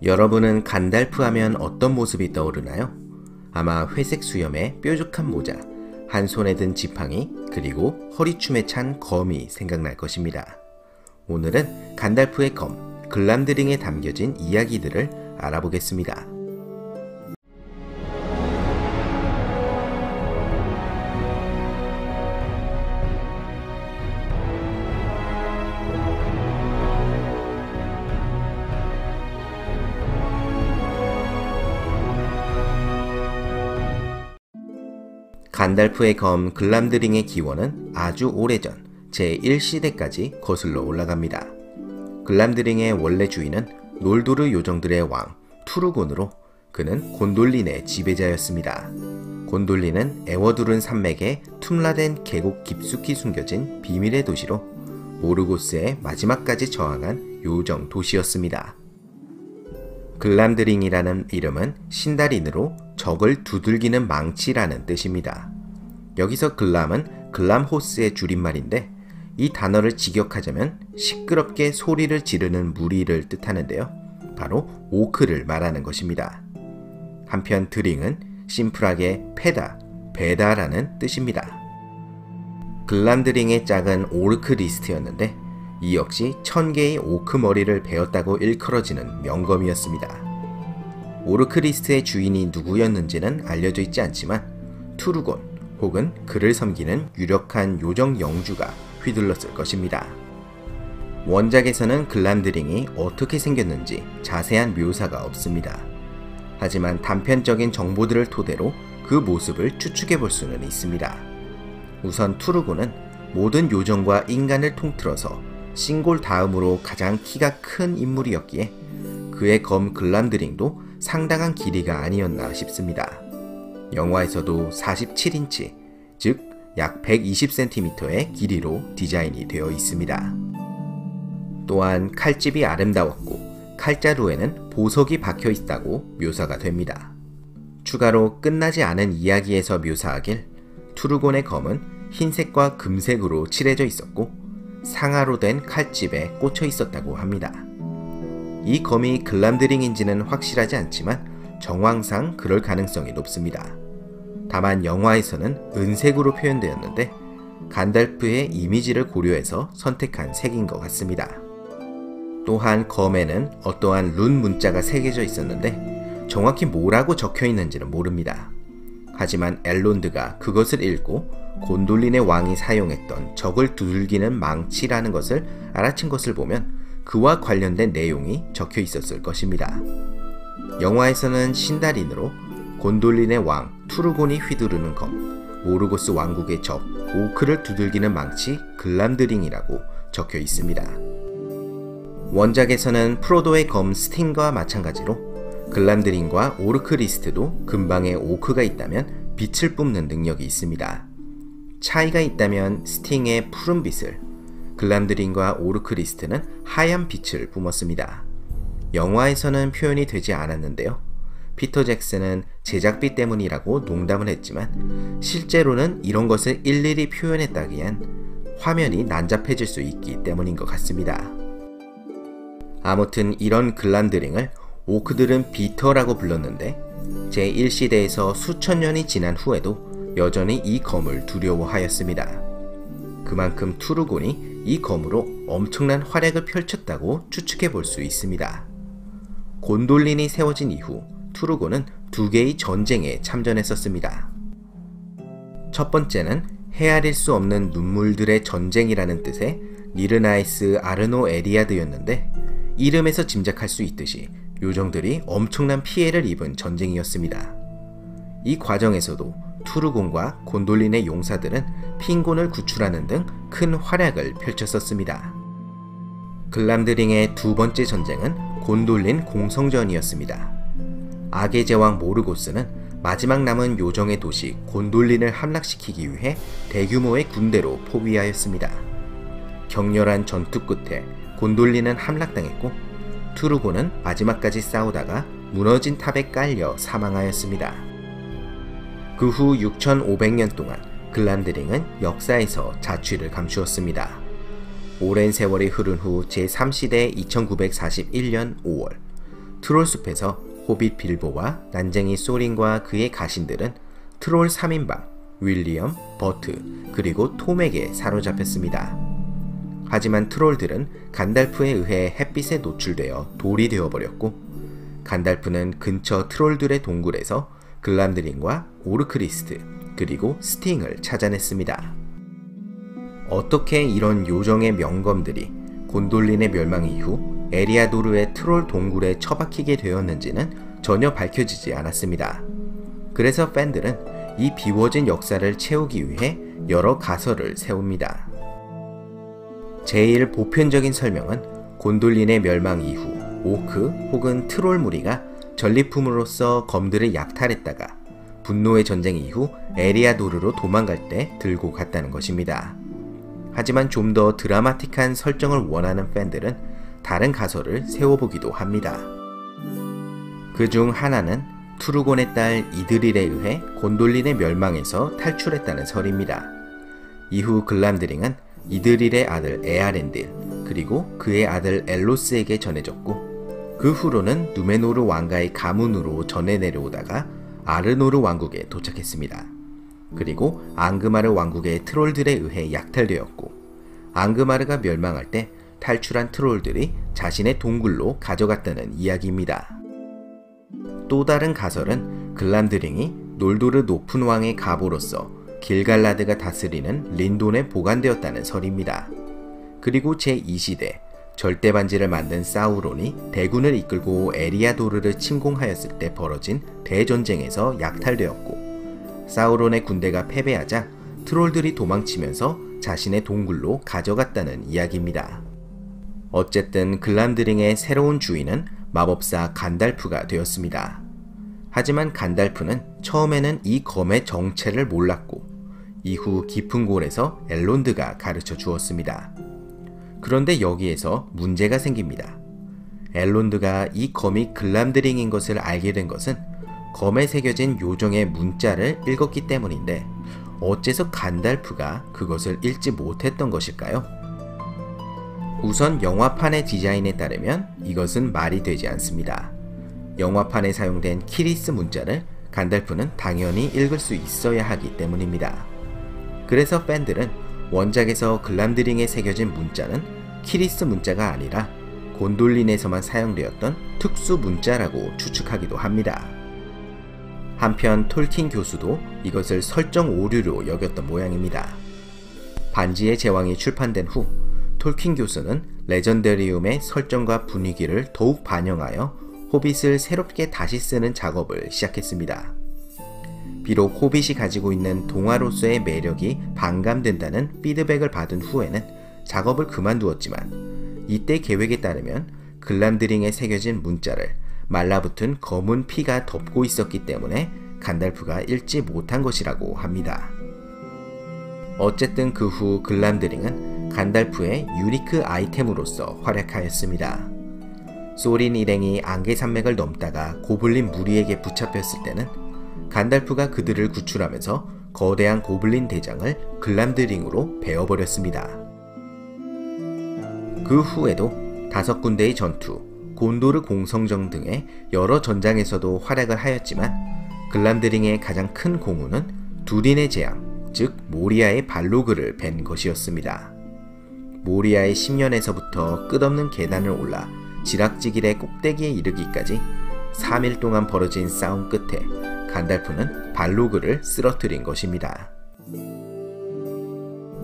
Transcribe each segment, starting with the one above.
여러분은 간달프 하면 어떤 모습이 떠오르나요? 아마 회색 수염에 뾰족한 모자, 한 손에 든 지팡이, 그리고 허리춤에 찬 검이 생각날 것입니다. 오늘은 간달프의 검, 글람드링에 담겨진 이야기들을 알아보겠습니다. 간달프의 검 글람드링의 기원은 아주 오래전 제1시대까지 거슬러 올라갑니다. 글람드링의 원래 주인은 놀도르 요정들의 왕 투르곤으로 그는 곤돌린의 지배자였습니다. 곤돌린은 에워두른 산맥에 툼라덴 계곡 깊숙이 숨겨진 비밀의 도시로 모르고스의 마지막까지 저항한 요정 도시였습니다. 글람드링이라는 이름은 신다린으로 적을 두들기는 망치라는 뜻입니다. 여기서 글람은 글람호스의 줄임말인데 이 단어를 직역하자면 시끄럽게 소리를 지르는 무리를 뜻하는데요. 바로 오크를 말하는 것입니다. 한편 드링은 심플하게 패다, 배다라는 뜻입니다. 글람드링의 짝은 오르크리스트였는데 이 역시 1000개의 오크 머리를 베었다고 일컬어지는 명검이었습니다. 오르크리스트의 주인이 누구였는지는 알려져 있지 않지만 투르곤 혹은 그를 섬기는 유력한 요정 영주가 휘둘렀을 것입니다. 원작에서는 글람드링이 어떻게 생겼는지 자세한 묘사가 없습니다. 하지만 단편적인 정보들을 토대로 그 모습을 추측해 볼 수는 있습니다. 우선 투르곤은 모든 요정과 인간을 통틀어서 싱골 다음으로 가장 키가 큰 인물이었기에 그의 검 글람드링도 상당한 길이가 아니었나 싶습니다. 영화에서도 47인치, 즉 약 120cm의 길이로 디자인이 되어 있습니다. 또한 칼집이 아름다웠고 칼자루에는 보석이 박혀 있다고 묘사가 됩니다. 추가로 끝나지 않은 이야기에서 묘사하길 투르곤의 검은 흰색과 금색으로 칠해져 있었고 상아로 된 칼집에 꽂혀 있었다고 합니다. 이 검이 글람드링인지는 확실하지 않지만 정황상 그럴 가능성이 높습니다. 다만 영화에서는 은색으로 표현되었는데 간달프의 이미지를 고려해서 선택한 색인 것 같습니다. 또한 검에는 어떠한 룬 문자가 새겨져 있었는데 정확히 뭐라고 적혀 있는지는 모릅니다. 하지만 엘론드가 그것을 읽고 곤돌린의 왕이 사용했던 적을 두들기는 망치라는 것을 알아챈 것을 보면 그와 관련된 내용이 적혀 있었을 것입니다. 영화에서는 신다린으로 곤돌린의 왕 투르곤이 휘두르는 검, 모르고스 왕국의 적 오크를 두들기는 망치 글람드링이라고 적혀 있습니다. 원작에서는 프로도의 검 스팅과 마찬가지로 글람드링과 오르크리스트도 근방에 오크가 있다면 빛을 뿜는 능력이 있습니다. 차이가 있다면 스팅의 푸른빛을, 글람드링과 오르크리스트는 하얀 빛을 뿜었습니다. 영화에서는 표현이 되지 않았는데요. 피터 잭슨은 제작비 때문이라고 농담을 했지만 실제로는 이런 것을 일일이 표현했다기엔 화면이 난잡해질 수 있기 때문인 것 같습니다. 아무튼 이런 글람드링을 오크들은 비터라고 불렀는데 제1시대에서 수천 년이 지난 후에도 여전히 이 검을 두려워하였습니다. 그만큼 투르곤이 이 검으로 엄청난 활약을 펼쳤다고 추측해 볼 수 있습니다. 곤돌린이 세워진 이후 투르곤은 2개의 전쟁에 참전했었습니다. 첫 번째는 헤아릴 수 없는 눈물들의 전쟁이라는 뜻의 니르나이스 아르노 에리아드였는데 이름에서 짐작할 수 있듯이 요정들이 엄청난 피해를 입은 전쟁이었습니다. 이 과정에서도 투르곤과 곤돌린의 용사들은 핑곤을 구출하는 등 큰 활약을 펼쳤었습니다. 글람드링의 두 번째 전쟁은 곤돌린 공성전이었습니다. 악의 제왕 모르고스는 마지막 남은 요정의 도시 곤돌린을 함락시키기 위해 대규모의 군대로 포위하였습니다. 격렬한 전투 끝에 곤돌린은 함락당했고 투르곤은 마지막까지 싸우다가 무너진 탑에 깔려 사망하였습니다. 그 후 6500년 동안 글람드링은 역사에서 자취를 감추었습니다. 오랜 세월이 흐른 후 제3시대 2941년 5월 트롤숲에서 호빗 빌보와 난쟁이 소린과 그의 가신들은 트롤 3인방 윌리엄, 버트, 그리고 톰에게 사로잡혔습니다. 하지만 트롤들은 간달프에 의해 햇빛에 노출되어 돌이 되어버렸고 간달프는 근처 트롤들의 동굴에서 글람드링과 오르크리스트 그리고 스팅을 찾아냈습니다. 어떻게 이런 요정의 명검들이 곤돌린의 멸망 이후 에리아도르의 트롤 동굴에 처박히게 되었는지는 전혀 밝혀지지 않았습니다. 그래서 팬들은 이 비워진 역사를 채우기 위해 여러 가설을 세웁니다. 제일 보편적인 설명은 곤돌린의 멸망 이후 오크 혹은 트롤 무리가 전리품으로서 검들을 약탈했다가 분노의 전쟁 이후 에리아도르로 도망갈 때 들고 갔다는 것입니다. 하지만 좀 더 드라마틱한 설정을 원하는 팬들은 다른 가설을 세워보기도 합니다. 그중 하나는 투르곤의 딸 이드릴에 의해 곤돌린의 멸망에서 탈출했다는 설입니다. 이후 글람드링은 이드릴의 아들 에아렌딜 그리고 그의 아들 엘로스에게 전해졌고 그 후로는 누메노르 왕가의 가문으로 전해 내려오다가 아르노르 왕국에 도착했습니다. 그리고 앙그마르 왕국의 트롤들에 의해 약탈되었고 앙그마르가 멸망할 때 탈출한 트롤들이 자신의 동굴로 가져갔다는 이야기입니다. 또 다른 가설은 글람드링이 놀도르 높은 왕의 가보로서 길갈라드가 다스리는 린돈에 보관되었다는 설입니다. 그리고 제2시대 절대반지를 만든 사우론이 대군을 이끌고 에리아도르를 침공하였을 때 벌어진 대전쟁에서 약탈되었고 사우론의 군대가 패배하자 트롤들이 도망치면서 자신의 동굴로 가져갔다는 이야기입니다. 어쨌든 글람드링의 새로운 주인은 마법사 간달프가 되었습니다. 하지만 간달프는 처음에는 이 검의 정체를 몰랐고 이후 깊은 골에서 엘론드가 가르쳐 주었습니다. 그런데 여기에서 문제가 생깁니다. 엘론드가 이 검이 글람드링인 것을 알게 된 것은 검에 새겨진 요정의 문자를 읽었기 때문인데 어째서 간달프가 그것을 읽지 못했던 것일까요? 우선 영화판의 디자인에 따르면 이것은 말이 되지 않습니다. 영화판에 사용된 키리스 문자를 간달프는 당연히 읽을 수 있어야 하기 때문입니다. 그래서 팬들은 원작에서 글람드링에 새겨진 문자는 키리스 문자가 아니라 곤돌린에서만 사용되었던 특수 문자라고 추측하기도 합니다. 한편 톨킨 교수도 이것을 설정 오류로 여겼던 모양입니다. 반지의 제왕이 출판된 후 톨킨 교수는 레전더리움의 설정과 분위기를 더욱 반영하여 호빗을 새롭게 다시 쓰는 작업을 시작했습니다. 비록 호빗이 가지고 있는 동화로서의 매력이 반감된다는 피드백을 받은 후에는 작업을 그만두었지만 이때 계획에 따르면 글람드링에 새겨진 문자를 말라붙은 검은 피가 덮고 있었기 때문에 간달프가 읽지 못한 것이라고 합니다. 어쨌든 그 후 글람드링은 간달프의 유니크 아이템으로서 활약하였습니다. 소린 일행이 안개산맥을 넘다가 고블린 무리에게 붙잡혔을 때는 간달프가 그들을 구출하면서 거대한 고블린 대장을 글람드링으로 베어버렸습니다. 그 후에도 5군데의 전투, 곤도르 공성전 등의 여러 전장에서도 활약을 하였지만 글람드링의 가장 큰 공우는 두린의 재앙, 즉 모리아의 발로그를 벤 것이었습니다. 모리아의 10년에서부터 끝없는 계단을 올라 지락지길의 꼭대기에 이르기까지 3일 동안 벌어진 싸움 끝에 간달프는 발로그를 쓰러뜨린 것입니다.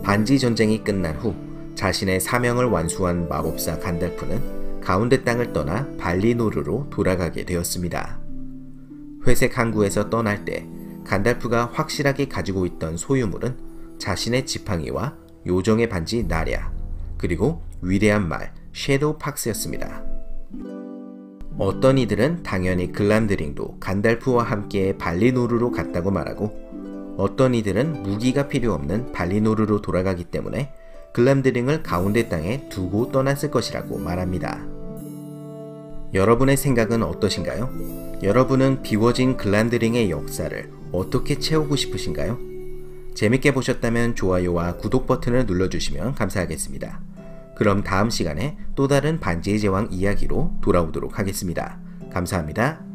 반지 전쟁이 끝난 후 자신의 사명을 완수한 마법사 간달프는 가운데 땅을 떠나 발리노르로 돌아가게 되었습니다. 회색 항구에서 떠날 때 간달프가 확실하게 가지고 있던 소유물은 자신의 지팡이와 요정의 반지 나랴, 그리고 위대한 말 섀도우 팍스였습니다. 어떤 이들은 당연히 글람드링도 간달프와 함께 발리노르로 갔다고 말하고 어떤 이들은 무기가 필요 없는 발리노르로 돌아가기 때문에 글람드링을 가운데 땅에 두고 떠났을 것이라고 말합니다. 여러분의 생각은 어떠신가요? 여러분은 비워진 글람드링의 역사를 어떻게 채우고 싶으신가요? 재밌게 보셨다면 좋아요와 구독 버튼을 눌러주시면 감사하겠습니다. 그럼 다음 시간에 또 다른 반지의 제왕 이야기로 돌아오도록 하겠습니다. 감사합니다.